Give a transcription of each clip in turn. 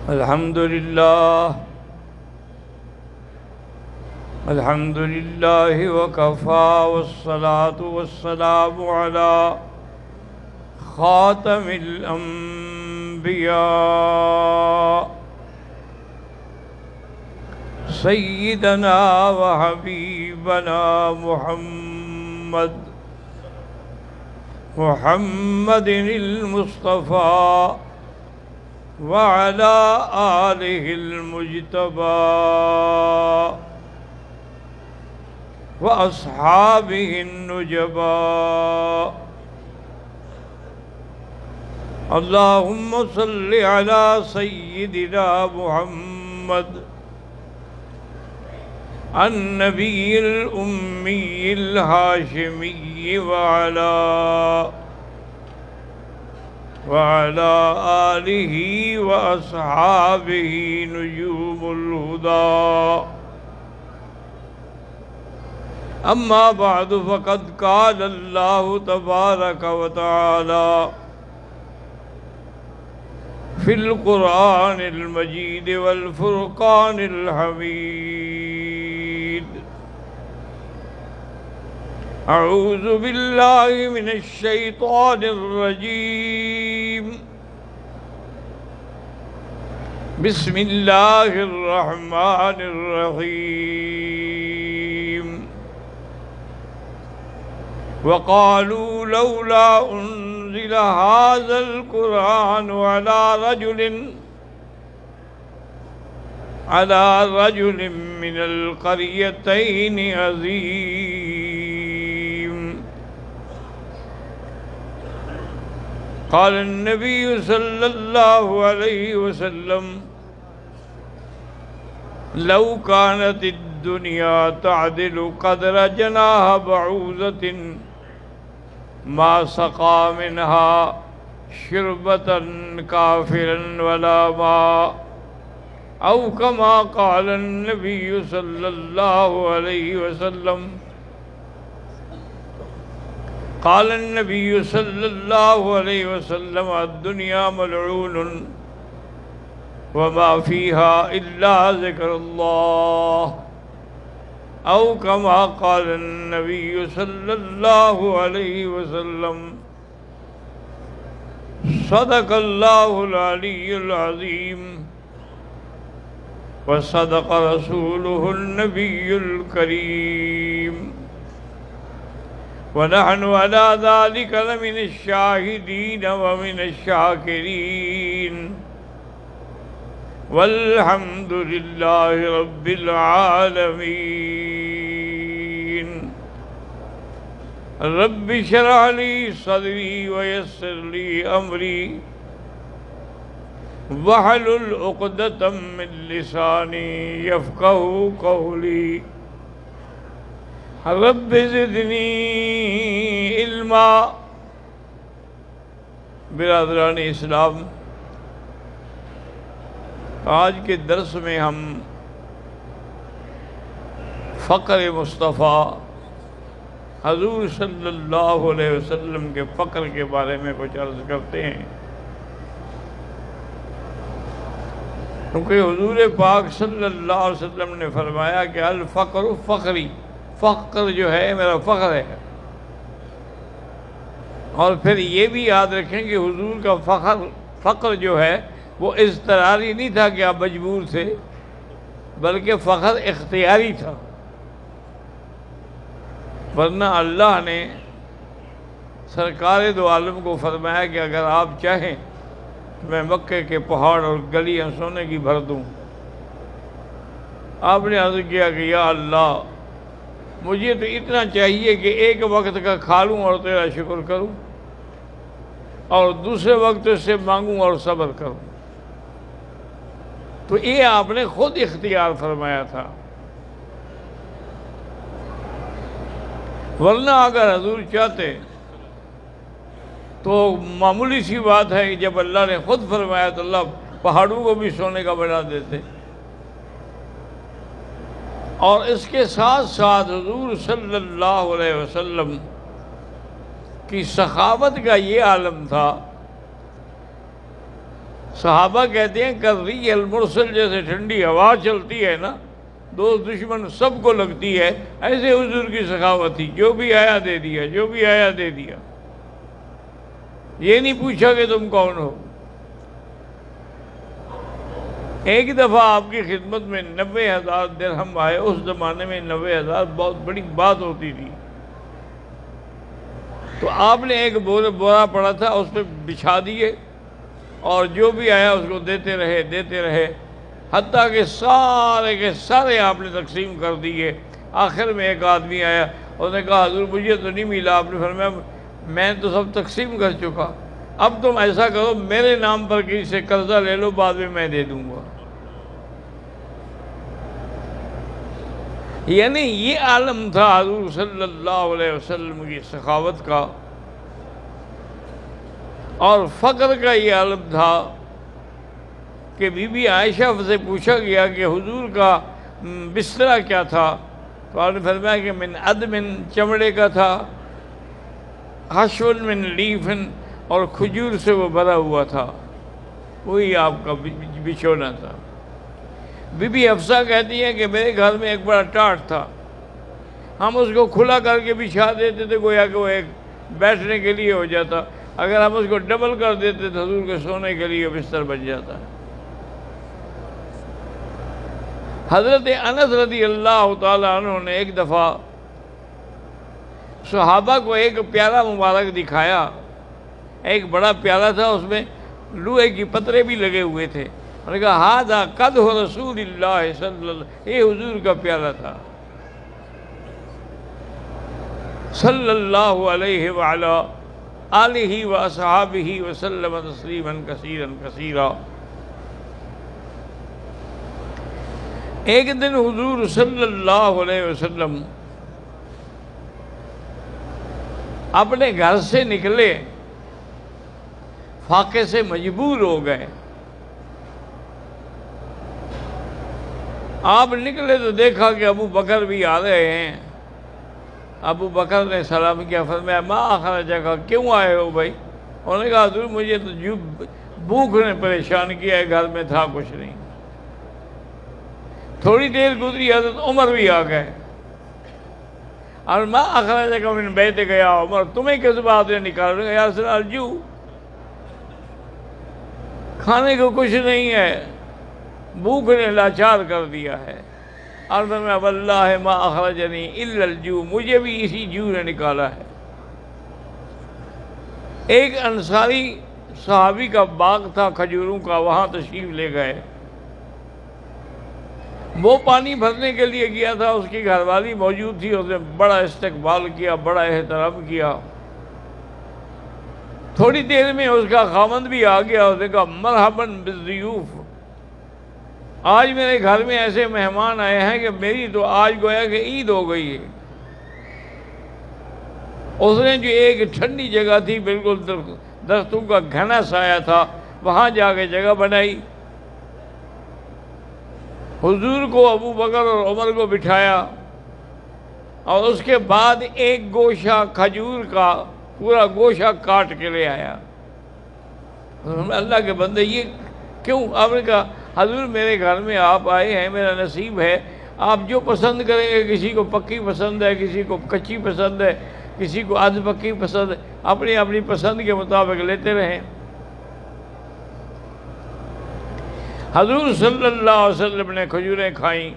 الحمد لله الحمد لله وكفى والصلاة والسلام على خاتم الأنبياء سيدنا وحبيبنا محمد المصطفى وعلى آله المجتبى وأصحابه النجبى. اللهم صل على سيدنا محمد النبي الأمي الهاشمي وعلى آله وأصحابه نجوم الهدى. أما بعد فقد قال الله تبارك وتعالى في القرآن المجيد والفرقان الحميد: أعوذ بالله من الشيطان الرجيم. بسم الله الرحمن الرحيم. وقالوا لولا أنزل هذا القرآن على رجل من القريتين عظيم. قال النبي صلى الله عليه وسلم: لو كانت الدنيا تعدل قدر جناح بعوضة ما سقى منها شربة كافرا ولا ماء، أو كما قال النبي صلى الله عليه وسلم. قال النبي صلى الله عليه وسلم: الدنيا ملعون وما فيها إلا ذكر الله، أو كما قال النبي صلى الله عليه وسلم. صدق الله العلي العظيم وصدق رسوله النبي الكريم، ونحن على ذلك لمن الشاهدين ومن الشاكرين، والحمد لله رب العالمين. رب اشرح لي صدري ويسر لي أمري واحلل عقدة من لساني يفقهوا قولي. رب زدنی علما. برادران اسلام، آج کے درس میں ہم فقر مصطفیٰ حضور صلی اللہ علیہ وسلم کے فقر کے بارے میں کچھ عرض کرتے ہیں، کیونکہ حضور پاک صلی اللہ علیہ وسلم نے فرمایا کہ الفقر فقری، فقر جو ہے میرا فخر ہے. اور پھر یہ بھی یاد رکھیں کہ حضور کا فقر جو ہے وہ اضطراری نہیں تھا کہ آپ مجبور تھے، بلکہ فخر اختیاری تھا. ورنہ اللہ نے سرکار دو عالم کو فرمایا کہ اگر آپ چاہیں تو میں مکے کے پہاڑ اور گلیاں سونے کی بھر دوں. آپ نے عرض کیا کہ یا اللہ، مجھے تو اتنا چاہیے کہ ایک وقت کا کھا لوں اور تیرا شکر کروں، اور دوسرے وقت سے مانگوں اور صبر کروں. تو یہ آپ نے خود اختیار فرمایا تھا. ورنہ اگر حضور چاہتے تو معمولی سی بات ہے کہ جب اللہ نے خود فرمایا تو اللہ پہاڑوں کو بھی سونے کا بنا دیتے. اور اس کے ساتھ ساتھ حضور صلی اللہ علیہ وسلم کی سخاوت کا یہ عالم تھا صحابہ کہتے ہیں کر المرسل، جیسے ٹھنڈی ہوا چلتی ہے نا، دوست دشمن سب کو لگتی ہے، ایسے حضور کی سخاوت تھی، جو بھی آیا دے دیا، جو بھی آیا دے دیا، یہ نہیں پوچھا کہ تم کون ہو۔ ایک دفعہ آپ کی خدمت میں 90,000 درہم آئے، اس زمانے میں 90,000 بہت بڑی بات ہوتی تھی، تو آپ نے ایک بورا پڑا تھا، اس پہ بچھا دیے اور جو بھی آیا اس کو دیتے رہے، حتیٰ کہ سارے کے سارے آپ نے تقسیم کر دیے۔ آخر میں ایک آدمی آیا، اس نے کہا حضور مجھے تو نہیں ملا۔ آپ نے فرمایا میں تو سب تقسیم کر چکا، اب تم ایسا کرو میرے نام پر کسی سے قرضہ لے لو، بعد میں دے دوں گا۔ یعنی یہ عالم تھا حضور صلی اللہ علیہ وسلم کی سخاوت کا، اور فقر کا یہ عالم تھا کہ بی بی عائشہ سے پوچھا گیا کہ حضور کا بسترا کیا تھا، تو آپ نے فرمایا کہ من عدم، چمڑے کا تھا، حشو من لیفن، اور کھجور سے وہ بھرا ہوا تھا، وہی آپ کا بچھونا تھا۔ بی بی حفصہ کہتی ہیں کہ میرے گھر میں ایک بڑا ٹاٹ تھا، ہم اس کو کھلا کر کے بچھا دیتے تھے، گویا کہ وہ ایک بیٹھنے کے لیے ہو جاتا، اگر ہم اس کو ڈبل کر دیتے تو حضور کے سونے کے لیے بستر بن جاتا۔ حضرت انس رضی اللہ تعالیٰ عنہ نے ایک دفعہ صحابہ کو ایک پیالہ مبارک دکھایا، ایک بڑا پیالہ تھا، اس میں لوہے کی پترے بھی لگے ہوئے تھے، انہوں نے کہا ھذا قدح رسول اللہ صلی اللہ، یہ حضور کا پیالہ تھا صلی اللہ علیہ وعلا آلہ واصحابہ وسلم تسلیما کثیرا کثیرا۔ ایک دن حضور صلی اللہ علیہ وسلم اپنے گھر سے نکلے، فاقے سے مجبور ہو گئے، آپ نکلے تو دیکھا کہ ابو بکر بھی آ رہے ہیں۔ ابو بکر نے سلام کیا، فرمایا ما اخرجک، کیوں آئے ہو بھائی؟ انہوں نے کہا حضور مجھے تو بھوک نے پریشان کیا ہے، گھر میں تھا کچھ نہیں۔ تھوڑی دیر گزری، حضرت عمر بھی آ گئے، اور ما اخرجک من بیتک یا عمر، تمہیں کس بات نے نکالا؟ یا رسول اللہ الجوع، کھانے کو کچھ نہیں ہے، بھوک نے لاچار کر دیا ہے۔ اور میں واللہ ما اخرجنی الا الجوع، مجھے بھی اسی جوع نے نکالا ہے۔ ایک انصاری صحابی کا باغ تھا کھجوروں کا، وہاں تشریف لے گئے، وہ پانی بھرنے کے لیے گیا تھا، اس کی گھر والی موجود تھی، اس نے بڑا استقبال کیا، بڑا احترام کیا۔ تھوڑی دیر میں اس کا خاوند بھی آ گیا، اس نے کہا مرحبا بالضیوف، آج میرے گھر میں ایسے مہمان آئے ہیں کہ میری تو آج گویا کہ عید ہو گئی ہے۔ اس نے جو ایک ٹھنڈی جگہ تھی، بالکل درختوں کا گھنا سایہ تھا، وہاں جا کے جگہ بنائی، حضور کو، ابو بکر اور عمر کو بٹھایا، اور اس کے بعد ایک گوشہ کھجور کا پورا گوشہ کاٹ کے لے آیا۔ اللہ کے بندے یہ کیوں؟ آپ نے کہا حضور میرے گھر میں آپ آئے ہیں، میرا نصیب ہے، آپ جو پسند کریں گے، کسی کو پکی پسند ہے، کسی کو کچی پسند ہے، کسی کو آدھ پکی پسند ہے، اپنی اپنی پسند کے مطابق لیتے رہیں۔ حضور صلی اللہ علیہ وسلم نے کھجوریں کھائیں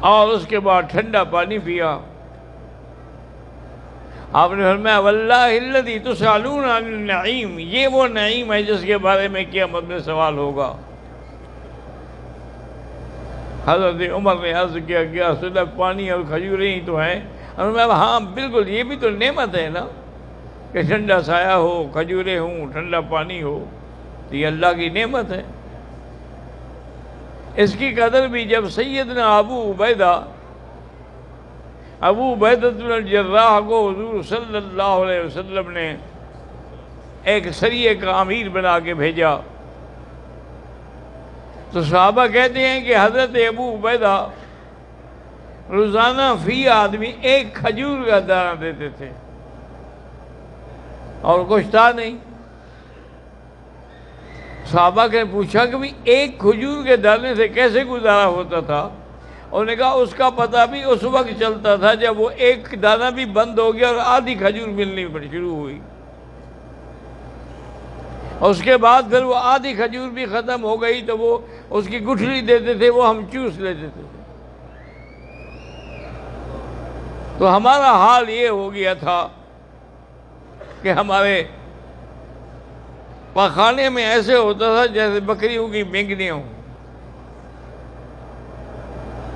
اور اس کے بعد ٹھنڈا پانی پیا۔ آپ نے فرمایا واللہ الذی تسألون عن النعیم، یہ وہ نعیم ہے جس کے بارے میں قیامت میں سوال ہوگا۔ حضرت عمر نے عرض کیا کہ رسول اللہ پانی اور کھجوریں ہی تو ہیں؟ فرمایا ہاں بالکل، یہ بھی تو نعمت ہے نا، کہ ٹھنڈا سایہ ہو، کھجوریں ہوں، ٹھنڈا پانی ہو، تو یہ اللہ کی نعمت ہے۔ اس کی قدر بھی جب سیدنا ابو عبیدہ بن الجراح کو حضور صلی اللہ علیہ وسلم نے ایک سریے کا امیر بنا کے بھیجا، تو صحابہ کہتے ہیں کہ حضرت ابو عبیدہ روزانہ فی آدمی ایک کھجور کا دانہ دیتے تھے، اور کچھ تھا نہیں۔ صحابہ نے پوچھا کہ بھی ایک کھجور کے دانے سے کیسے گزارا ہوتا تھا؟ انہوں نے کہا اس کا پتہ بھی اس وقت چلتا تھا جب وہ ایک دانہ بھی بند ہو گیا اور آدھی کھجور ملنی شروع ہوئی، اور اس کے بعد پھر وہ آدھی کھجور بھی ختم ہو گئی تو وہ اس کی گٹھلی دیتے تھے، وہ ہم چوس لیتے تھے۔ تو ہمارا حال یہ ہو گیا تھا کہ ہمارے پاخانے میں ایسے ہوتا تھا جیسے بکریوں کی مینگنیاں ہوں،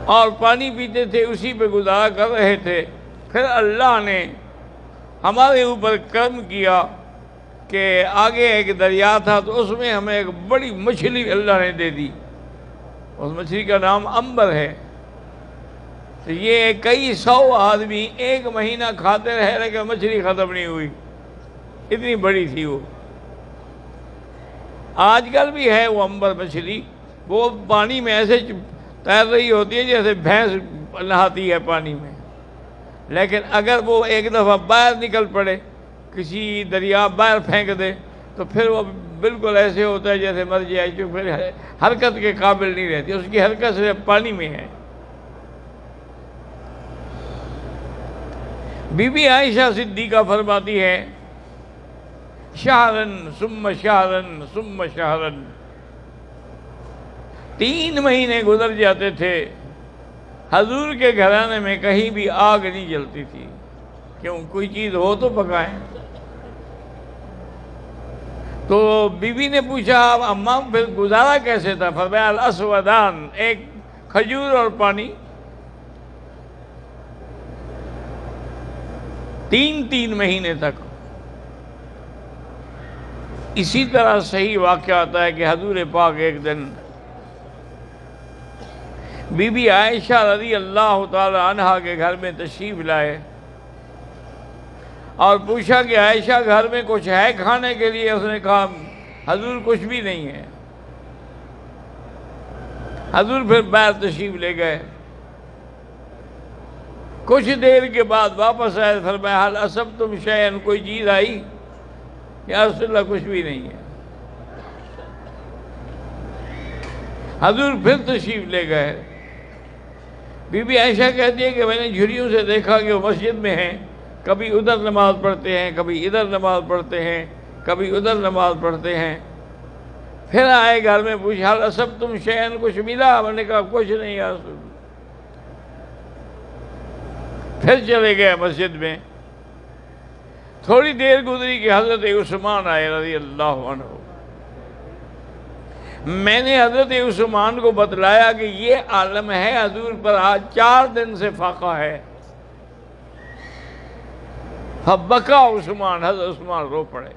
اور پانی پیتے تھے، اسی پہ گزارا کر رہے تھے۔ پھر اللہ نے ہمارے اوپر کرم کیا کہ آگے ایک دریا تھا، تو اس میں ہمیں ایک بڑی مچھلی اللہ نے دے دی، اس مچھلی کا نام امبر ہے۔ تو یہ کئی سو آدمی ایک مہینہ کھاتے رہے لیکن مچھلی ختم نہیں ہوئی، اتنی بڑی تھی وہ۔ آج کل بھی ہے وہ امبر مچھلی، وہ پانی میں ایسے تیر رہی ہوتی ہے جیسے بھینس نہاتی ہے پانی میں، لیکن اگر وہ ایک دفعہ باہر نکل پڑے، کسی دریا باہر پھینک دے، تو پھر وہ بالکل ایسے ہوتا ہے جیسے مر جائے، جو پھر حرکت کے قابل نہیں رہتی، اس کی حرکت صرف پانی میں ہے۔ بی بی عائشہ صدیقہ فرماتی ہے شہرن ثم شہرن ثم شہرن، 3 مہینے گزر جاتے تھے، حضور کے گھرانے میں کہیں بھی آگ نہیں جلتی تھی۔ کیوں؟ کوئی چیز ہو تو پکائیں۔ تو بی بی نے پوچھا اماں پھر گزارا کیسے تھا؟ فرمایا الاسودان، ایک کھجور اور پانی، 3 مہینے تک۔ اسی طرح صحیح واقعہ آتا ہے کہ حضور پاک ایک دن بی بی عائشہ رضی اللہ تعالی عنہا کے گھر میں تشریف لائے اور پوچھا کہ عائشہ گھر میں کچھ ہے کھانے کے لیے؟ اس نے کہا حضور کچھ بھی نہیں ہے۔ حضور پھر باہر تشریف لے گئے، کچھ دیر کے بعد واپس آئے، فرمایا حل اصبتم شیئن، کوئی چیز آئی؟ یا رسول اللہ کچھ بھی نہیں ہے۔ حضور پھر تشریف لے گئے۔ بی بی عائشہ کہتی ہے کہ میں نے جھریوں سے دیکھا کہ وہ مسجد میں ہیں، کبھی ادھر نماز پڑھتے ہیں، کبھی ادھر نماز پڑھتے ہیں، کبھی ادھر نماز پڑھتے ہیں۔ پھر آئے گھر میں، پوچھا حل اصبتم شیئن، کچھ ملا؟ میں نے کہا کچھ نہیں یا رسول اللہ۔ پھر چلے گئے مسجد میں۔ تھوڑی دیر گزری کہ حضرت عثمان آئے رضی اللہ عنہ۔ میں نے حضرت عثمان کو بتلایا کہ یہ عالم ہے، حضور پر آج 4 دن سے فاقہ ہے۔ فبکا عثمان، حضرت عثمان رو پڑے،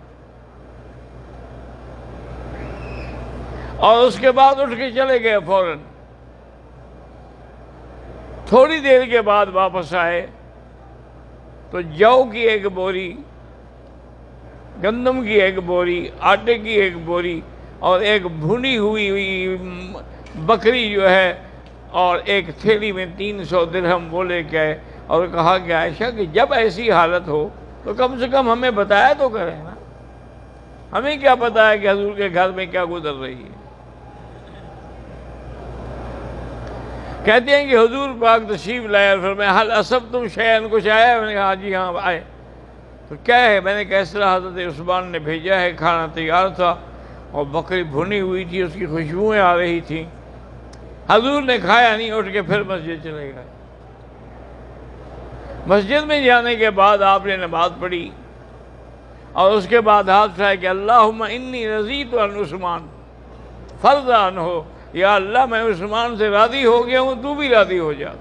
اور اس کے بعد اٹھ کے چلے گئے فوراً۔ تھوڑی دیر کے بعد واپس آئے تو جو کی ایک بوری، گندم کی ایک بوری، آٹے کی ایک بوری، اور ایک بھنی ہوئی بکری جو ہے، اور ایک تھیلی میں 300 درہم وہ لے کے آئے، اور کہا کہ عائشہ کہ جب ایسی حالت ہو تو کم سے کم ہمیں بتایا تو کریں نا، ہمیں کیا پتا ہے کہ حضور کے گھر میں کیا گزر رہی ہے۔ کہتے ہیں کہ حضور پاک تشریف لائے اور فرمایا حل اصبتم شیئن، کچھ آیا؟ میں نے کہا جی ہاں آئے۔ تو کیا ہے؟ میں نے کہا اس طرح حضرت عثمان نے بھیجا ہے، کھانا تیار تھا اور بکری بھنی ہوئی تھی، اس کی خوشبوئیں آ رہی تھیں۔ حضور نے کھایا نہیں، اٹھ کے پھر مسجد چلے گئے۔ مسجد میں جانے کے بعد آپ نے نماز پڑھی اور اس کے بعد ہاتھ اٹھائے کہ اللہم انی رضیت عن عثمان فرض عنہ، یا اللہ میں عثمان سے راضی ہو گیا ہوں، تو بھی راضی ہو جا۔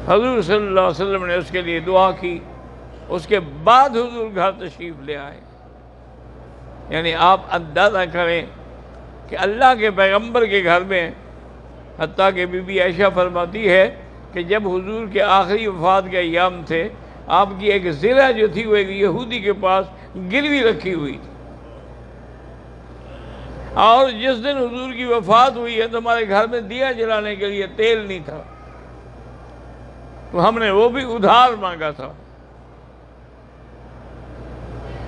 حضور صلی اللہ علیہ وسلم نے اس کے لیے دعا کی، اس کے بعد حضور گھر تشریف لے آئے۔ یعنی آپ اندازہ کریں کہ اللہ کے پیغمبر کے گھر میں، حتیٰ کہ بی بی عائشہ فرماتی ہے کہ جب حضور کے آخری وفات کے ایام تھے، آپ کی ایک زرہ جو تھی وہ ایک یہودی کے پاس گروی رکھی ہوئی تھی، اور جس دن حضور کی وفات ہوئی ہے تو ہمارے گھر میں دیا جلانے کے لیے تیل نہیں تھا، تو ہم نے وہ بھی ادھار مانگا تھا۔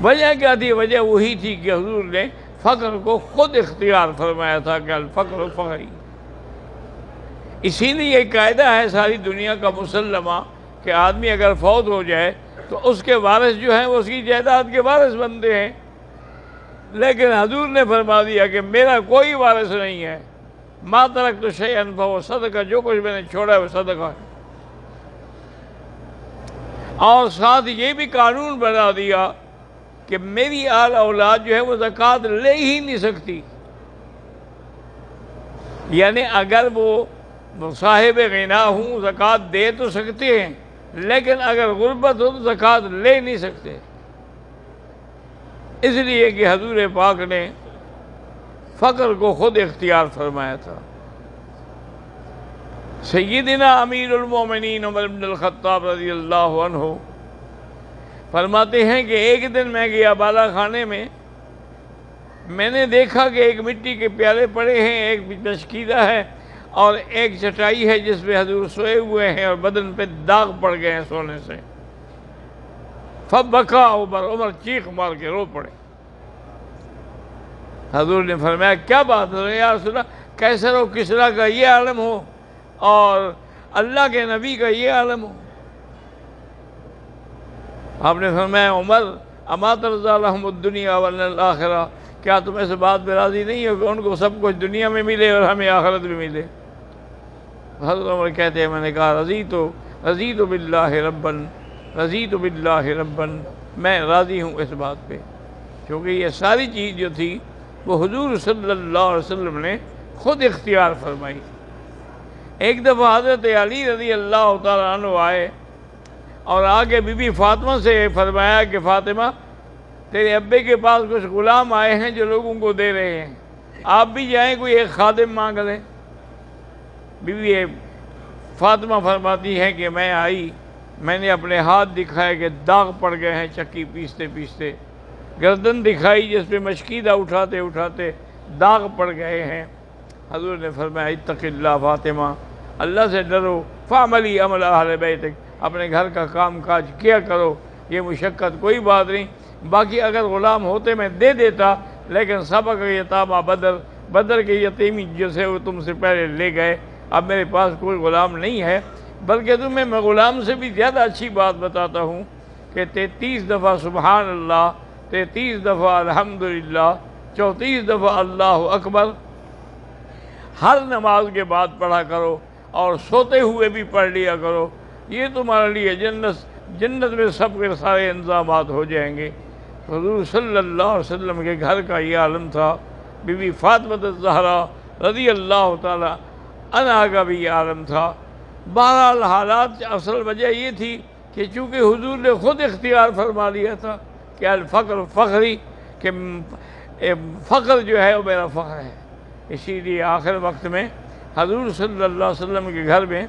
وجہ کیا تھی؟ وجہ وہی تھی کہ حضور نے فقر کو خود اختیار فرمایا تھا کہ الفقر فقری. اسی لیے یہ قاعدہ ہے ساری دنیا کا مسلمہ کہ آدمی اگر فوت ہو جائے تو اس کے وارث جو ہیں وہ اس کی جائیداد کے وارث بنتے ہیں، لیکن حضور نے فرما دیا کہ میرا کوئی وارث نہیں ہے. ما ترکت شیئا فہو صدقہ، جو کچھ میں نے چھوڑا ہے وہ صدقہ ہے. اور ساتھ یہ بھی قانون بنا دیا کہ میری آل اولاد جو ہے وہ زکوٰۃ لے ہی نہیں سکتی. یعنی اگر وہ صاحب غنا ہوں زکوٰۃ دے تو سکتے ہیں، لیکن اگر غربت ہو تو زکوٰۃ لے نہیں سکتے، اس لیے کہ حضور پاک نے فقر کو خود اختیار فرمایا تھا. سیدنا امیر المومنین عمر بن الخطاب رضی اللہ عنہ فرماتے ہیں کہ ایک دن میں گیا بالا خانے میں نے دیکھا کہ ایک مٹی کے پیالے پڑے ہیں، ایک مشکیدہ ہے اور ایک چٹائی ہے جس پہ حضور سوئے ہوئے ہیں اور بدن پہ داغ پڑ گئے ہیں سونے سے. فبکا عمر چیخ مار کے رو پڑے. حضور نے فرمایا کیا بات ہے یا رسول اللہ، کیسر و کسریٰ کا یہ عالم ہو اور اللہ کے نبی کا یہ عالم ہو. آپ نے فرمایا عمر اما ترضیٰ لہم الدنیا ولنا الآخرہ، کیا تم اس بات پہ راضی نہیں ہو کہ ان کو سب کچھ دنیا میں ملے اور ہمیں آخرت میں ملے؟ حضرت عمر کہتے ہیں میں نے کہا رضیت باللہ ربن، رضیت باللہ ربن، میں راضی ہوں اس بات پہ، کیونکہ یہ ساری چیز جو تھی وہ حضور صلی اللہ علیہ وسلم نے خود اختیار فرمائی. ایک دفعہ حضرت علی رضی اللہ تعالیٰ عنہ آئے اور آگے بی بی فاطمہ سے فرمایا کہ فاطمہ تیرے ابے کے پاس کچھ غلام آئے ہیں جو لوگوں کو دے رہے ہیں، آپ بھی جائیں کوئی ایک خادم مانگ لیں. بی بی فاطمہ فرماتی ہیں کہ میں آئی، میں نے اپنے ہاتھ دکھائے کہ داغ پڑ گئے ہیں چکی پیستے پیستے، گردن دکھائی جس پہ مشکیدہ اٹھاتے اٹھاتے داغ پڑ گئے ہیں. حضور نے فرمایا اتق اللہ فاطمہ، اللہ سے ڈرو، فعملی عمل اہل بیتک، اپنے گھر کا کام کاج کیا کرو، یہ مشقت کوئی بات نہیں. باقی اگر غلام ہوتے میں دے دیتا، لیکن سبق یتامہ بدر کے یتیمی جسے وہ تم سے پہلے لے گئے، اب میرے پاس کوئی غلام نہیں ہے. بلکہ تمہیں میں غلام سے بھی زیادہ اچھی بات بتاتا ہوں کہ 33 دفعہ سبحان اللہ، 33 دفعہ الحمدللہ، 34 دفعہ اللہ اکبر ہر نماز کے بعد پڑھا کرو اور سوتے ہوئے بھی پڑھ لیا کرو. یہ تمہارے لیے جنت میں سب کے سارے انتظامات ہو جائیں گے. حضور صلی اللہ علیہ وسلم کے گھر کا یہ عالم تھا. بی بی فاطمہ الزہرا رضی اللہ تعالی عنہا کا بھی یہ عالم تھا. بہرحال حالات اصل وجہ یہ تھی کہ چونکہ حضور نے خود اختیار فرما لیا تھا کہ الفقر فخری، کہ فقر جو ہے وہ میرا فخر ہے. اسی لیے آخر وقت میں حضور صلی اللہ علیہ وسلم کے گھر میں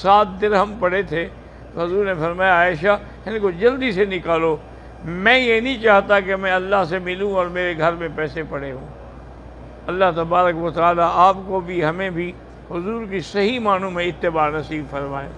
7 درہم پڑے تھے. تو حضور نے فرمایا عائشہ ان کو جلدی سے نکالو، میں یہ نہیں چاہتا کہ میں اللہ سے ملوں اور میرے گھر میں پیسے پڑے ہوں. اللہ تبارک و تعالی آپ کو بھی ہمیں بھی حضور کی صحیح معنوں میں اتباع نصیب فرمائے.